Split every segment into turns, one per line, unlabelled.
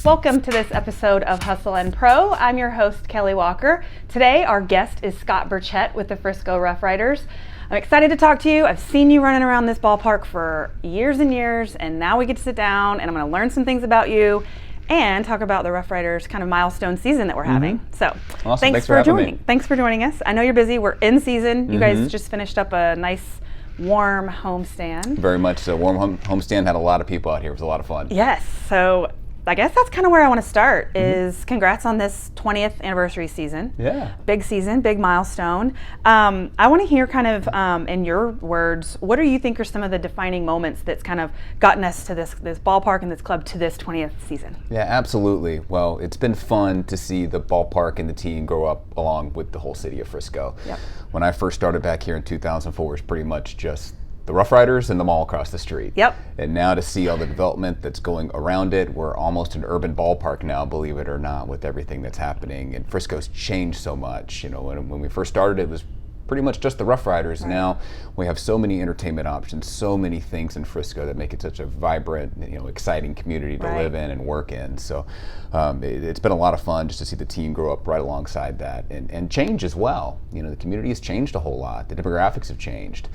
Welcome to this episode of Hustle and Pro. I'm your host, Kelly Walker. Today, our guest is Scott Burchett with the Frisco RoughRiders. I'm excited to talk to you. I've seen you running around this ballpark for years and years, and now we get to sit down and I'm going to learn some things about you and talk about the RoughRiders kind of milestone season that we're having. So
awesome.
Thanks for joining us. I know you're busy. We're in season. You guys just finished up a nice warm homestand.
Very much so. Warm homestand, had a lot of people out here. It was a lot of fun.
Yes. So I guess that's kind of where I want to start is congrats on this 20th anniversary season.
Yeah.
Big season, big milestone. I want to hear kind of in your words, what do you think are some of the defining moments that's kind of gotten us to this ballpark and this club to this 20th season?
Yeah, absolutely. Well, it's been fun to see the ballpark and the team grow up along with the whole city of Frisco.
Yep.
When I first started back here in 2004, it was pretty much just the RoughRiders and the mall across the street.
Yep.
And now to see all the development that's going around it, we're almost an urban ballpark now, believe it or not, with everything that's happening. And Frisco's changed so much. You know, when we first started, it was pretty much just the RoughRiders. Right. Now we have so many entertainment options, so many things in Frisco that make it such a vibrant, exciting community to live in and work in. So it's been a lot of fun just to see the team grow up right alongside that and change as well. The community has changed a whole lot. The demographics have changed.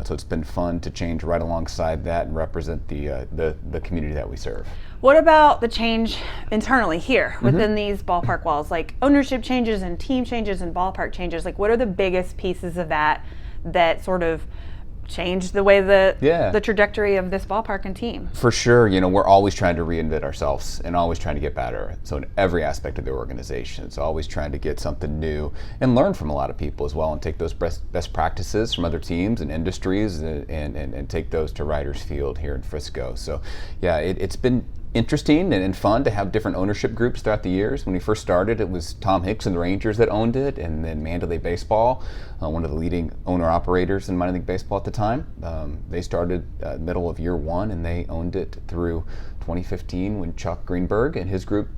So it's been fun to change right alongside that and represent the community that we serve.
What about the change internally here within these ballpark walls, like ownership changes and team changes and ballpark changes? Like, what are the biggest pieces of that sort of changed the way the trajectory of this ballpark and team?
For sure. We're always trying to reinvent ourselves and always trying to get better. So in every aspect of the organization, it's always trying to get something new and learn from a lot of people as well and take those best practices from other teams and industries and take those to Riders Field here in Frisco. So yeah, it's been interesting and fun to have different ownership groups throughout the years. When we first started, it was Tom Hicks and the Rangers that owned it, and then Mandalay Baseball, one of the leading owner-operators in minor league baseball at the time. They started middle of year one, and they owned it through 2015 when Chuck Greenberg and his group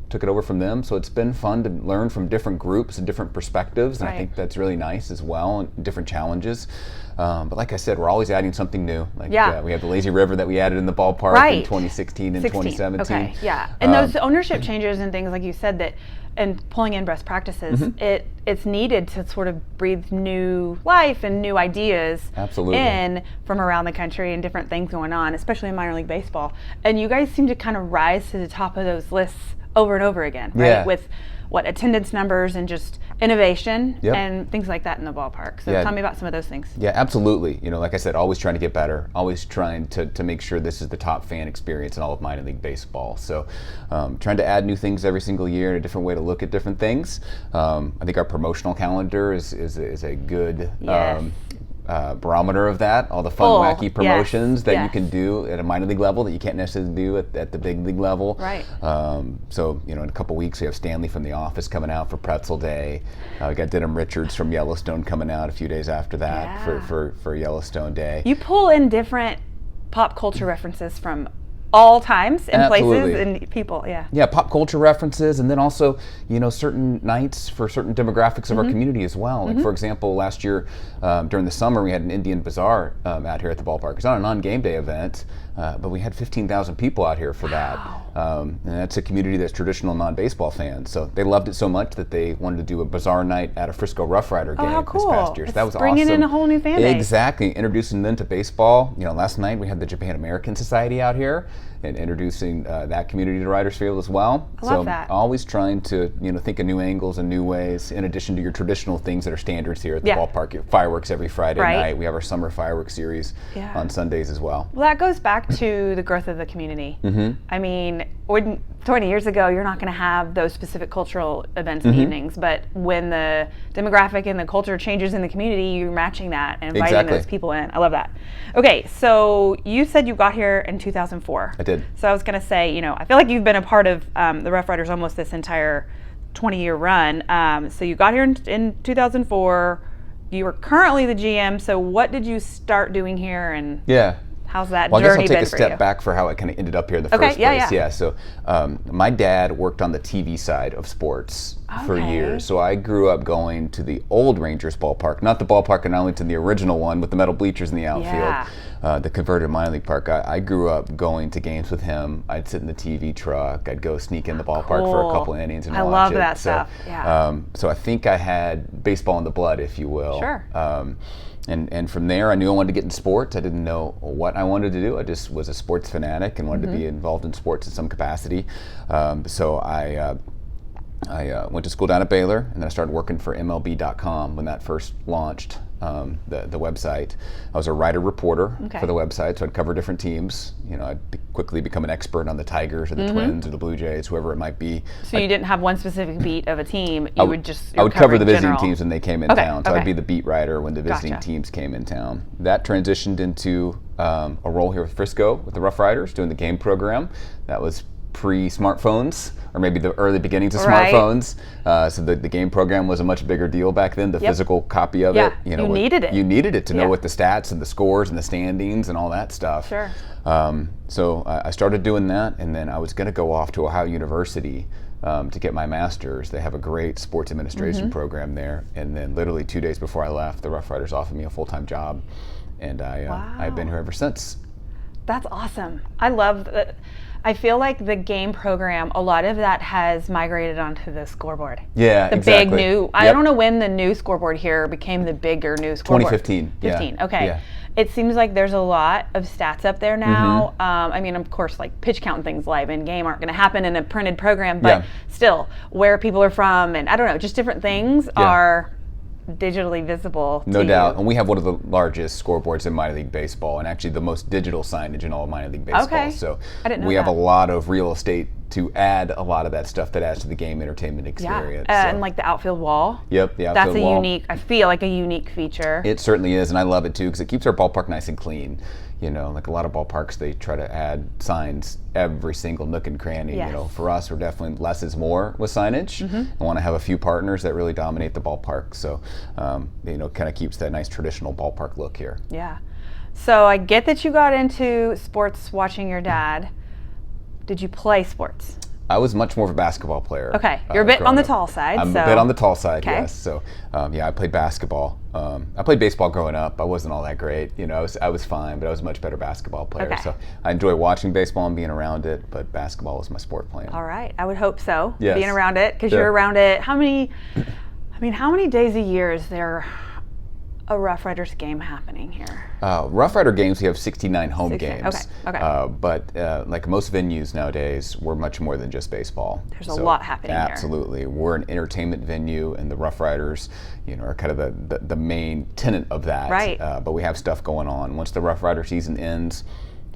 took it over from them. So it's been fun to learn from different groups and different perspectives, and I think that's really nice as well, and different challenges. But like I said, we're always adding something new. We have the Lazy River that we added in the ballpark in 2016 and 2017.
Okay, yeah. And those ownership changes and things, like you said, and pulling in best practices, it's needed to sort of breathe new life and new ideas in from around the country and different things going on, especially in minor league baseball. And you guys seem to kind of rise to the top of those lists over and over again, right?
Yeah.
With attendance numbers and just innovation and things like that in the ballpark. So tell me about some of those things.
Yeah, absolutely. Like I said, always trying to get better, always trying to make sure this is the top fan experience in all of minor league baseball. So trying to add new things every single year and a different way to look at different things. I think our promotional calendar is a good barometer of that, all the fun, wacky promotions that you can do at a minor league level that you can't necessarily do at the big league level.
Right.
So, in a couple weeks we have Stanley from The Office coming out for Pretzel Day. We got Denham Richards from Yellowstone coming out a few days after that for Yellowstone Day.
You pull in different pop culture references from all times and places and people,
Yeah, pop culture references, and then also, certain nights for certain demographics of our community as well. Like, for example, last year during the summer, we had an Indian Bazaar out here at the ballpark. It's not a non-game day event, but we had 15,000 people out here for that. And that's a community that's traditional non-baseball fans. So they loved it so much that they wanted to do a Bazaar night at a Frisco RoughRider game this past year. So that was
bringing in a whole new fan base.
Exactly, introducing them to baseball. Last night we had the Japan American Society out here and introducing that community to Riders Field as well.
I love that.
Always trying to think of new angles and new ways, in addition to your traditional things that are standards here at the ballpark. Fireworks every Friday night. We have our summer fireworks series on Sundays as well.
Well, that goes back to the growth of the community. I mean, 20 years ago, you're not going to have those specific cultural events and evenings, but when the demographic and the culture changes in the community, you're matching that and inviting those people in. I love that. Okay, so you said you got here in 2004.
I did.
So I was going to say, I feel like you've been a part of the RoughRiders almost this entire 20-year run. So you got here in 2004. You were currently the GM. So what did you start doing here, and How's that
Well, I guess
journey
I'll take
been
a
for
step
you?
back for how it kind of ended up here in the
Okay,
first
yeah,
place.
yeah.
So my dad worked on the TV side of sports for
Okay.
years. So I grew up going to the old Rangers ballpark, not the ballpark in Arlington, the original one with the metal bleachers in the outfield, the converted minor league park. I grew up going to games with him. I'd sit in the TV truck. I'd go sneak in the ballpark for a couple innings and
I
watch
love
it.
that
So,
stuff. Yeah.
so I think I had baseball in the blood, if you will.
Sure.
And from there, I knew I wanted to get in sports. I didn't know what I wanted to do. I just was a sports fanatic and wanted to be involved in sports in some capacity. So I went to school down at Baylor, and then I started working for MLB.com when that first launched, the website. I was a writer reporter for the website, so I'd cover different teams. I'd quickly become an expert on the Tigers or the Twins or the Blue Jays, whoever it might be.
So you didn't have one specific beat of a team.
I
You
would
would
cover the visiting
general.
teams when they came in town. So I'd be the beat writer when the visiting teams came in town. That transitioned into a role here with Frisco with the RoughRiders, doing the game program. That was pre-smartphones, or maybe the early beginnings of smartphones. So the game program was a much bigger deal back then. The physical copy of it,
you needed it.
You needed it to know what the stats and the scores and the standings and all that stuff.
Sure.
So I started doing that, and then I was going to go off to Ohio University to get my master's. They have a great sports administration program there. And then literally 2 days before I left, the RoughRiders offered me a full-time job, and I've been here ever since.
That's awesome. I love that. I feel like the game program, a lot of that has migrated onto the scoreboard.
Yeah,
the
exactly.
big new. I don't know when the new scoreboard here became the bigger new scoreboard.
2015.
15.
Yeah.
Okay.
Yeah.
It seems like there's a lot of stats up there now. I mean, of course, like pitch count and things live in game aren't going to happen in a printed program, but still, where people are from and I don't know, just different things are digitally visible to
No doubt.
you.
And we have one of the largest scoreboards in minor league baseball, and actually the most digital signage in all of minor league baseball.
Okay.
So
I didn't know
we have
that.
a lot of real estate to add a lot of that stuff that adds to the game entertainment experience.
Yeah.
So.
And like the outfield wall.
Yep, the outfield
That's a
wall.
unique, I feel like a unique feature.
It certainly is, and I love it too because it keeps our ballpark nice and clean. Like a lot of ballparks, they try to add signs every single nook and cranny.
Yes.
For us, we're definitely less is more with signage. I want to have a few partners that really dominate the ballpark. So, kind of keeps that nice traditional ballpark look here.
Yeah. So I get that you got into sports watching your dad. Did you play sports?
I was much more of a basketball player.
Okay, you're a bit on
growing
the
up.
tall side.
I'm
so.
a bit on the tall side,
Okay.
yes. So, I played basketball. I played baseball growing up. I wasn't all that great. I was fine, but I was a much better basketball player.
Okay.
So I enjoy watching baseball and being around it, but basketball was my sport playing.
All right, I would hope so.
Yes.
Being around it, because
Sure.
you're around it. How many days a year is there a RoughRiders game happening here?
Rough Rider games, we have 69 home
69,
games.
okay.
But like most venues nowadays, we're much more than just baseball.
There's a lot happening here.
Absolutely. We're an entertainment venue, and the Rough Riders, are kind of the main tenet of that.
Right.
But we have stuff going on. Once the Rough Rider season ends,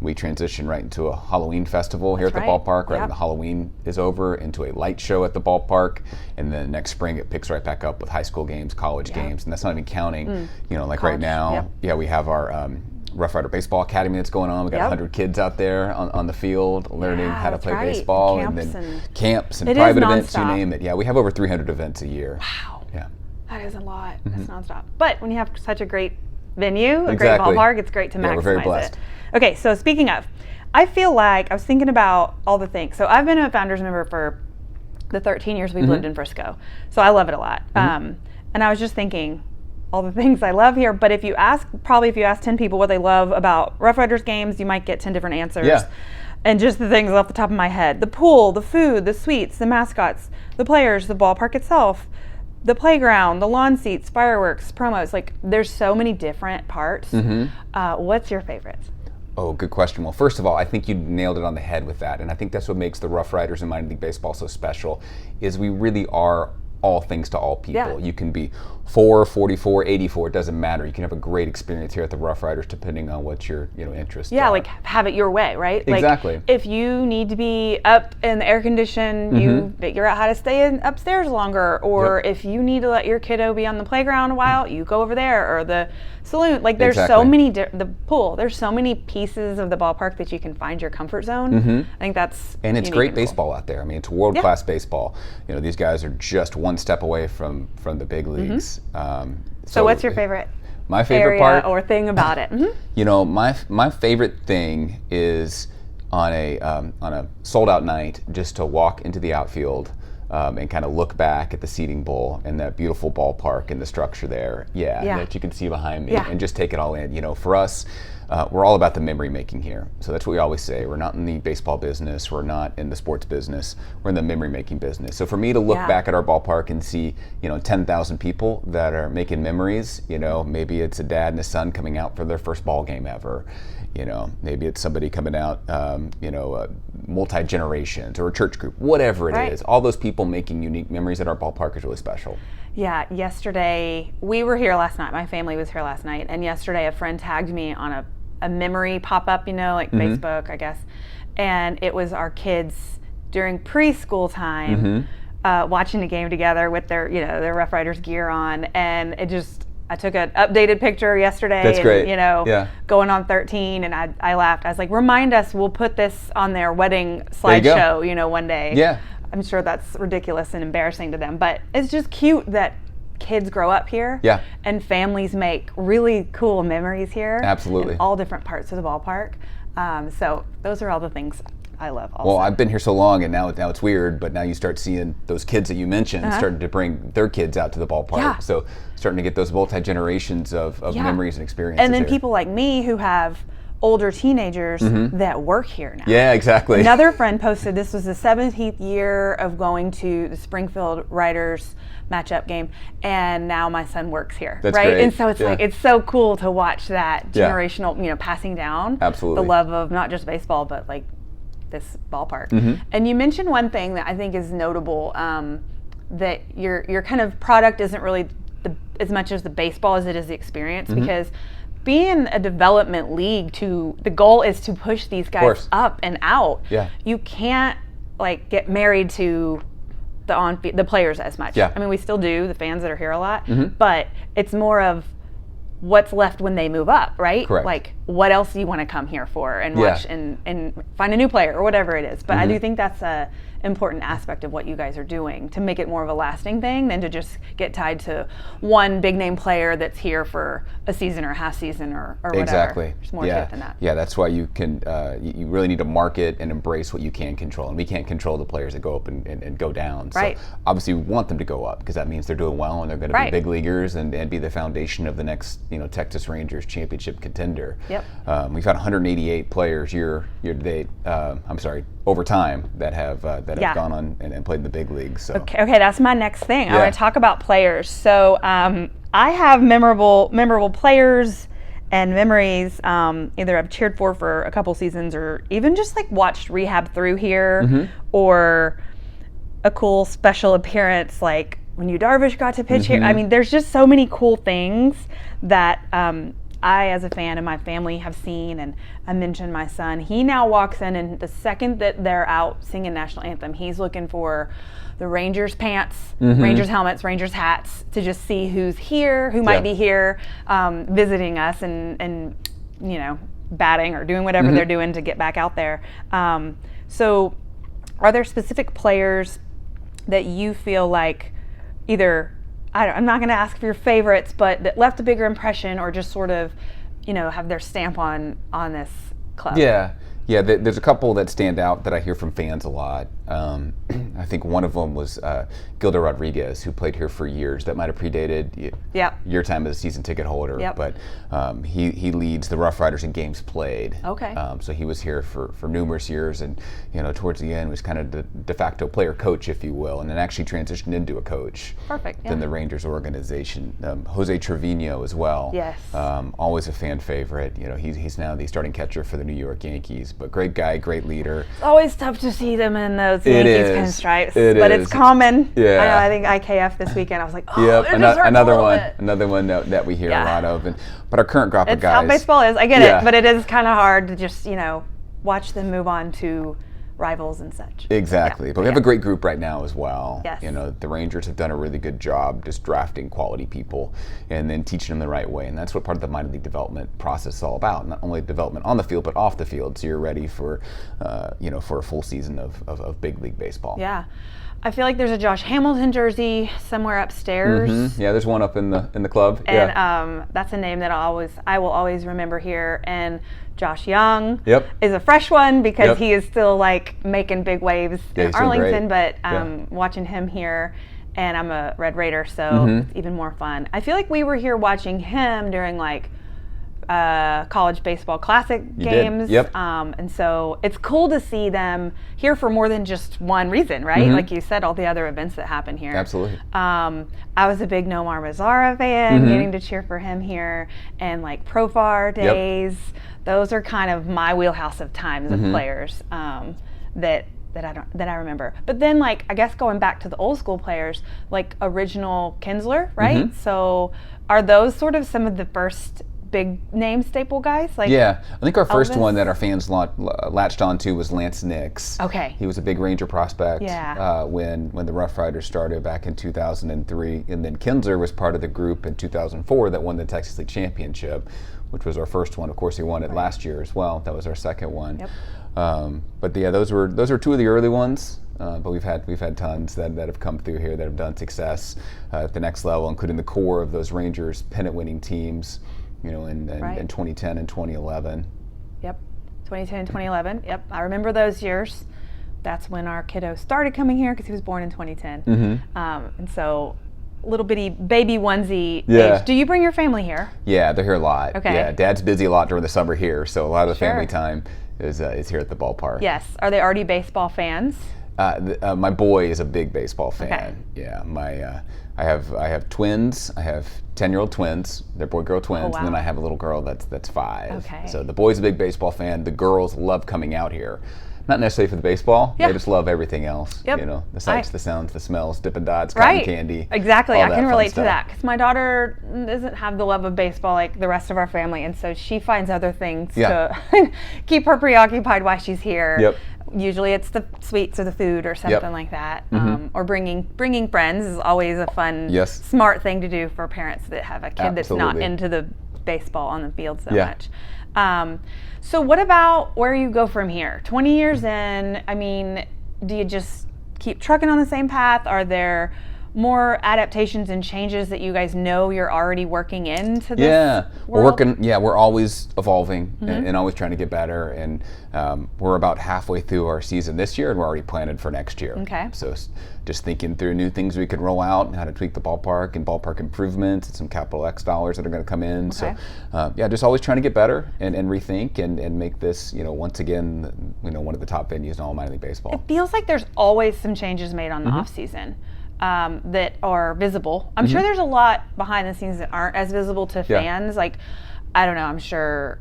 we transition right into a Halloween festival here at the ballpark, right when the Halloween is over, into a light show at the ballpark, and then next spring it picks right back up with high school games, college games, and that's not even counting, like
College,
right now, we have our Rough Rider Baseball Academy that's going on. We got 100 kids out there on the field learning how to
that's
play
right.
baseball,
Camps
and then
and-
camps and
It is
private events, you
nonstop.
name it. Yeah, we have over 300 events a year.
Wow.
Yeah.
That is a lot. That's nonstop. But when you have such a great venue, a
Exactly.
great ballpark, it's great to maximize
we're very blessed.
it. Okay, so speaking of, I feel like I was thinking about all the things. So I've been a founders member for the 13 years we've lived in Frisco. So I love it a lot. And I was just thinking all the things I love here. But if you ask 10 people what they love about RoughRiders games, you might get 10 different answers.
Yeah.
And just the things off the top of my head: the pool, the food, the suites, the mascots, the players, the ballpark itself, the playground, the lawn seats, fireworks, promos. Like, there's so many different parts. What's your favorite?
Oh, good question. Well, first of all, I think you nailed it on the head with that, and I think that's what makes the Rough Riders in minor league baseball so special, is we really are all things to all people.
Yeah.
You can be 4, 44, 84, it doesn't matter. You can have a great experience here at the Rough Riders depending on what your interests
Yeah,
are.
like have it your way, right?
Exactly.
Like if you need to be up in the air condition, you figure out how to stay upstairs longer. Or if you need to let your kiddo be on the playground a while, you go over there. Or the saloon. Like there's so
Exactly.
many, the pool, there's so many pieces of the ballpark that you can find your comfort zone. I think that's
And it's
unique
great
and cool.
baseball out there. I mean, it's world-class baseball. These guys are just one step away from the big leagues.
So what's your favorite?
My favorite
area
part
or thing about it.
You know, my favorite thing is on a sold out night just to walk into the outfield and kind of look back at the seating bowl and that beautiful ballpark and the structure there. Yeah. That you can see behind me and just take it all in. You know, for us, we're all about the memory making here. So that's what we always say. We're not in the baseball business. We're not in the sports business. We're in the memory making business. So for me to look back at our ballpark and see, 10,000 people that are making memories, maybe it's a dad and a son coming out for their first ball game ever. Maybe it's somebody coming out, multi-generations or a church group, whatever it is. All those people making unique memories at our ballpark is really special.
Yeah, yesterday, we were here last night. My family was here last night. And yesterday, a friend tagged me on a memory pop-up, Facebook, I guess. And it was our kids during preschool time watching the game together with their Rough Riders gear on. And I took an updated picture yesterday.
That's great.
Going on 13, and I laughed. I was like, remind us, we'll put this on their wedding slideshow, one day.
Yeah.
I'm sure that's ridiculous and embarrassing to them, but it's just cute that kids grow up here and families make really cool memories here.
Absolutely.
In all different parts of the ballpark. So those are all the things I love also.
Well, I've been here so long, and now it's weird, but now you start seeing those kids that you mentioned starting to bring their kids out to the ballpark.
Yeah.
So starting to get those multi-generations of memories and experiences.
And then
there.
people like me who have older teenagers that work here now.
Yeah, exactly.
Another friend posted this was the 17th year of going to the Springfield Riders matchup game, and now my son works here.
That's
right?
great.
And so it's like it's so cool to watch that generational, passing down
Absolutely.
the love of not just baseball but like this ballpark. And you mentioned one thing that I think is notable, that your kind of product isn't really as much as the baseball as it is the experience, because being a development league, the goal is to push these guys up and out.
Yeah.
You can't get married to the players as much.
Yeah.
I mean, we still do, the fans that are here a lot, but it's more of what's left when they move up, right?
Correct.
Like, what else do you want to come here for and watch and find a new player or whatever it is. But I do think that's a important aspect of what you guys are doing to make it more of a lasting thing than to just get tied to one big name player that's here for a season or a half season or whatever.
Exactly.
There's more to it than that.
Yeah, that's why you can you really need to market and embrace what you can control. And we can't control the players that go up and go down.
Right.
So obviously we want them to go up because that means they're doing well and they're going to be big leaguers and be the foundation of the next Texas Rangers championship contender.
Yep.
We've had 188 players year to date. Over time that have gone on and played in the big leagues. So.
Okay, that's my next thing. I want to talk about players. So I have memorable players and memories. Either I've cheered for a couple seasons, or even just watched rehab through here, or a cool special appearance like when Yu Darvish got to pitch here. I mean, there's just so many cool things that I, as a fan, and my family have seen. And I mentioned my son. He now walks in, and the second that they're out singing national anthem, he's looking for the Rangers pants, Rangers helmets, Rangers hats, to just see who's here, who might be here, visiting us, and batting or doing whatever they're doing to get back out there. So, are there specific players that you feel like either, I'm not going to ask for your favorites, but that left a bigger impression, or just sort of, have their stamp on this club?
Yeah. There's a couple that stand out that I hear from fans a lot. I think one of them was Gilder Rodriguez, who played here for years. That might have predated your time as a season ticket holder.
Yep.
But he leads the Rough Riders in games played.
Okay.
So he was here for numerous years, and towards the end was kind of the de facto player coach, if you will, and then actually transitioned into a coach.
Perfect.
In the Rangers organization. Jose Trevino as well.
Yes.
Always a fan favorite. He's now the starting catcher for the New York Yankees. But great guy, great leader.
It's always tough to see them in those Yankees pinstripes, but it's common.
Yeah.
I think IKF this weekend, I was like,
another one that we hear a lot of. But our current crop of guys.
It's how baseball is. I get it, but it is kind of hard to just watch them move on to rivals and such.
Exactly. But we have a great group right now as well.
Yes.
The Rangers have done a really good job just drafting quality people and then teaching them the right way. And that's what part of the minor league development process is all about. Not only development on the field, but off the field. So you're ready for, for a full season of big league baseball.
Yeah. I feel like there's a Josh Hamilton jersey somewhere upstairs.
Yeah, there's one up in the club.
And that's a name that I will always remember here. And Josh Young
Yep.
is a fresh one because
Yep.
he is still like making big waves
Yeah,
in
he's doing
Arlington.
great.
But watching him here, and I'm a Red Raider, so it's even more fun. I feel like we were here watching him during like college baseball classic games.
Yep.
And so it's cool to see them here for more than just one reason, right? Like you said, all the other events that happen here.
Absolutely.
I was a big Nomar Mazara fan, getting to cheer for him here, and like Profar days. Those are kind of my wheelhouse of times of players that I remember. But then, like, I guess going back to the old school players, like original Kinsler, right? So are those sort of some of the first big name staple guys? Like,
yeah, I think our first
Elvis?
one that our fans latched onto was Lance Nix.
Okay.
He was a big Ranger prospect
Yeah.
when the RoughRiders started back in 2003, and then Kinsler was part of the group in 2004 that won the Texas League Championship, which was our first one. Of course, he won it last year as well. That was our second one.
Yep.
But yeah, those were two of the early ones. But we've had tons that have come through here that have done success at the next level, including the core of those Rangers pennant-winning teams. In 2010 and 2011.
Yep. 2010 and 2011. Yep. I remember those years. That's when our kiddo started coming here because he was born in 2010. And so little bitty baby onesie age. Do you bring your family here?
Yeah, they're here a lot.
Okay.
Yeah, Dad's busy a lot during the summer here, so a lot of the
Sure.
family time is here at the ballpark.
Yes. Are they already baseball fans?
My boy is a big baseball fan.
Okay.
Yeah, I have twins. I have 10-year-old twins. They're boy-girl twins,
Oh, wow.
and then I have a little girl that's 5.
Okay.
So the boy's a big baseball fan. The girls love coming out here. Not necessarily for the baseball.
Yeah.
They just love everything else.
Yep.
The sights, the sounds, the smells, Dippin' Dots, cotton
Right.
candy.
Exactly.
all
I
that
can
fun
relate to
stuff.
that because my daughter doesn't have the love of baseball like the rest of our family, and so she finds other things to keep her preoccupied while she's here.
Yep.
Usually it's the sweets or the food or something like that. Or bringing friends is always a fun,
Yes.
smart thing to do for parents that have a kid that's not
Absolutely.
into the baseball on the field so
Yeah.
much. So what about where you go from here? 20 years in, I mean, do you just keep trucking on the same path? Are there more adaptations and changes that you guys know you're already working into this
We're
world?
working. Yeah, we're always evolving and always trying to get better. And we're about halfway through our season this year, and we're already planning for next year.
Okay.
So just thinking through new things we could roll out, and how to tweak the ballpark, and ballpark improvements, and some capital X dollars that are going to come in.
Okay.
So just always trying to get better and rethink and make this once again one of the top venues in all minor league baseball.
It feels like there's always some changes made on the off season that are visible. I'm sure there's a lot behind the scenes that aren't as visible to fans. Like, I don't know, I'm sure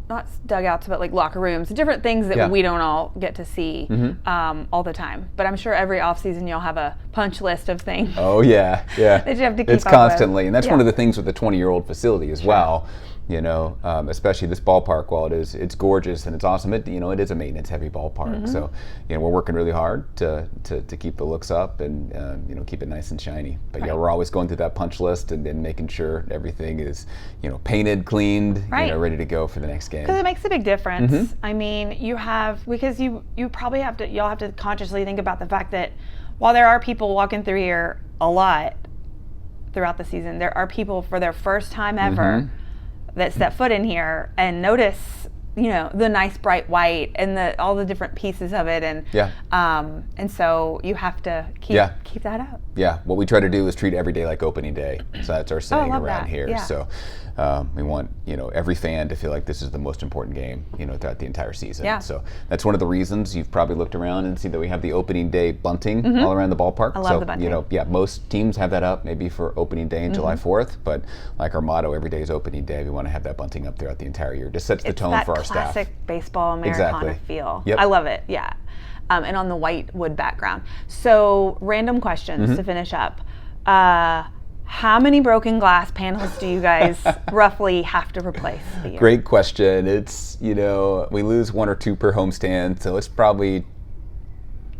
not dugouts, but like locker rooms, different things that we don't all get to see all the time. But I'm sure every off season you'll have a punch list of things.
Oh yeah.
that you have to keep
It's
up with.
constantly, and that's one of the things with the 20-year-old facility as well. Especially this ballpark, while it's gorgeous and it's awesome, it is a maintenance-heavy ballpark. So, we're working really hard to keep the looks up and keep it nice and shiny. But we're always going through that punch list and making sure everything is painted, cleaned, ready to go for the next game.
Because it makes a big difference. I mean, y'all have to consciously think about the fact that while there are people walking through here a lot throughout the season, there are people for their first time ever that step foot in here and notice, the nice bright white and all the different pieces of it, and so you have to keep that up.
Yeah, what we try to do is treat every day like opening day. So that's our saying around here.
Yeah.
So we want every fan to feel like this is the most important game throughout the entire season.
Yeah.
So that's one of the reasons you've probably looked around and seen that we have the opening day bunting all around the ballpark.
I love the bunting.
Most teams have that up maybe for opening day and July 4th, but like our motto, every day is opening day. We want to have that bunting up throughout the entire year. Just sets the tone for our staff.
Classic baseball Americana feel.
Yep.
I love it. Yeah. And on the white wood background. So, random questions to finish up. How many broken glass panels do you guys roughly have to replace a year?
Great question. It's, we lose 1 or 2 per homestand, so it's probably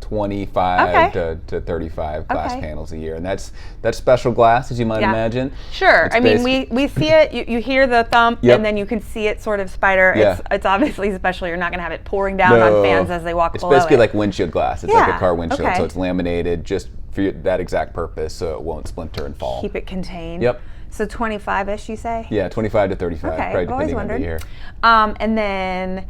25 to 35 glass panels a year, and that's special glass, as you might imagine.
Sure.
It's
I mean, we see it. You hear the thump, and then you can see it sort of spider.
Yeah.
It's obviously special. You're not going to have it pouring down on fans as they walk below it.
It's basically like windshield glass. It's like a car windshield, so
Okay.
it's laminated just for that exact purpose, so it won't splinter and fall.
Keep it contained.
Yep.
So 25-ish, you say?
Yeah, 25 to 35,
Okay,
probably
I've always
depending on the year.
wondered. And then,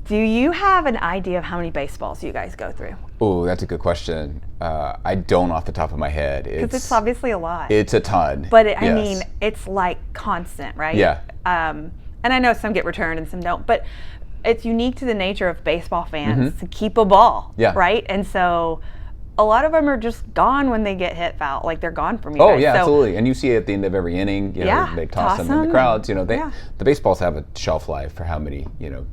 do you have an idea of how many baseballs you guys go through?
Oh, that's a good question. I don't off the top of my head.
Because it's obviously a lot.
It's a ton.
But
yes.
I mean, it's like constant, right?
Yeah.
And I know some get returned and some don't, but it's unique to the nature of baseball fans to keep a ball, right? And so a lot of them are just gone when they get hit foul. Like, they're gone from you guys.
Oh, yeah,
so,
absolutely. And you see it at the end of every inning. You know, they toss them in the crowds. You know, the baseballs have a shelf life for how many,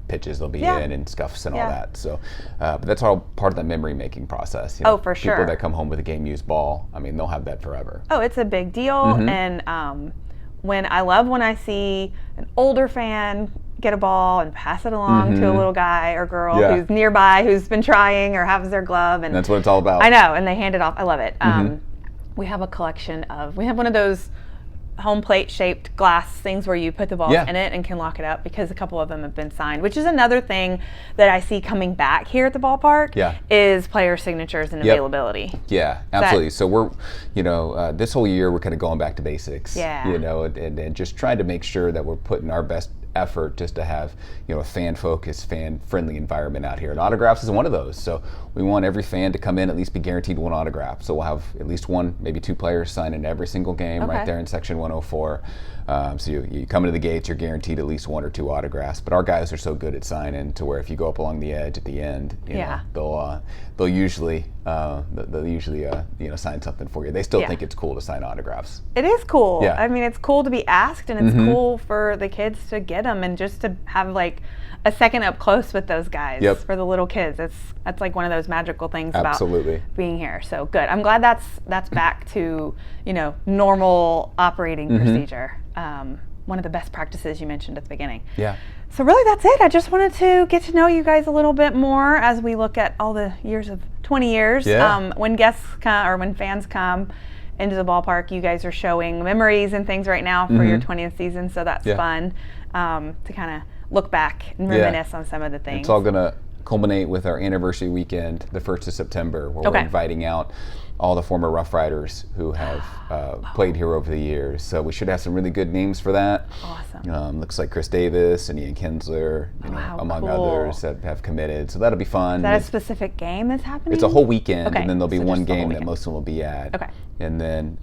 pitches they'll be in and scuffs and all that. So, but that's all part of the memory making process.
Oh, for sure.
People that come home with a game used ball, I mean, they'll have that forever.
Oh, it's a big deal. And when I see an older fan get a ball and pass it along to a little guy or girl who's nearby, who's been trying or has their glove, and
that's what it's all about.
I know, and they hand it off. I love it. We have a collection we have one of those home plate shaped glass things where you put the balls in it and can lock it up, because a couple of them have been signed, which is another thing that I see coming back here at the ballpark is player signatures and availability.
Yeah, absolutely. So we're, this whole year we're kind of going back to basics, and just trying to make sure that we're putting our best effort just to have a fan-focused, fan-friendly environment out here, and autographs is one of those. So we want every fan to come in, at least be guaranteed one autograph. So we'll have at least one, maybe two players sign in every single game right there in section 104. So you come into the gates, you're guaranteed at least one or two autographs. But our guys are so good at signing to where if you go up along the edge at the end, they'll usually sign something for you. They still think it's cool to sign autographs.
It is cool.
Yeah.
I mean, it's cool to be asked, and it's cool for the kids to get them, and just to have like a second up close with those guys for the little kids. That's like one of those magical things about being here. So good. I'm glad that's back to normal operating procedure. One of the best practices you mentioned at the beginning.
Yeah.
So really, that's it. I just wanted to get to know you guys a little bit more as we look at all the years of 20 years.
Yeah.
When guests come, or when fans come into the ballpark, you guys are showing memories and things right now for your 20th season. So that's fun to kind of look back and reminisce on some of the things.
It's all going to culminate with our anniversary weekend, the 1st of September, where we're inviting out all the former RoughRiders who have played here over the years. So we should have some really good names for that.
Awesome.
Looks like Chris Davis and Ian Kinsler, among others that have committed. So that'll be fun.
Is that a specific game that's happening?
It's a whole weekend, and then there'll be
so
one game that most of them will be at.
Okay.
And then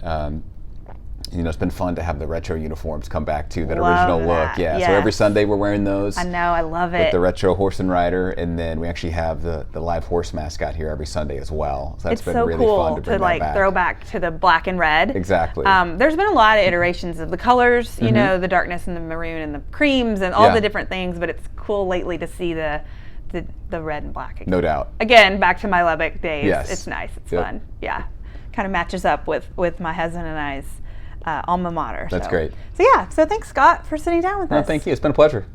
it's been fun to have the retro uniforms come back to that original look. Yeah.
Yes.
So every Sunday we're wearing those.
I know, I love it.
With the retro horse and rider, and then we actually have the live horse mascot here every Sunday as well. So that's been really fun to bring that back.
Throw back to the black and red.
Exactly.
There's been a lot of iterations of the colors, the darkness and the maroon and the creams and all the different things, but it's cool lately to see the red and black again.
No doubt.
Again, back to my Lubbock days.
Yes.
It's nice. It's fun. Yeah. Kind of matches up with my husband and I's alma mater.
That's great.
So thanks, Scott, for sitting down with us.
Thank you. It's been a pleasure.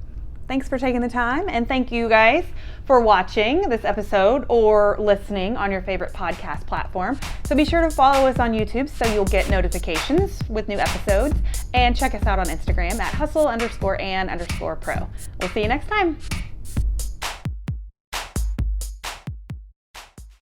Thanks for taking the time, and thank you guys for watching this episode or listening on your favorite podcast platform. So be sure to follow us on YouTube so you'll get notifications with new episodes, and check us out on Instagram at hustle_and_pro. We'll see you next time.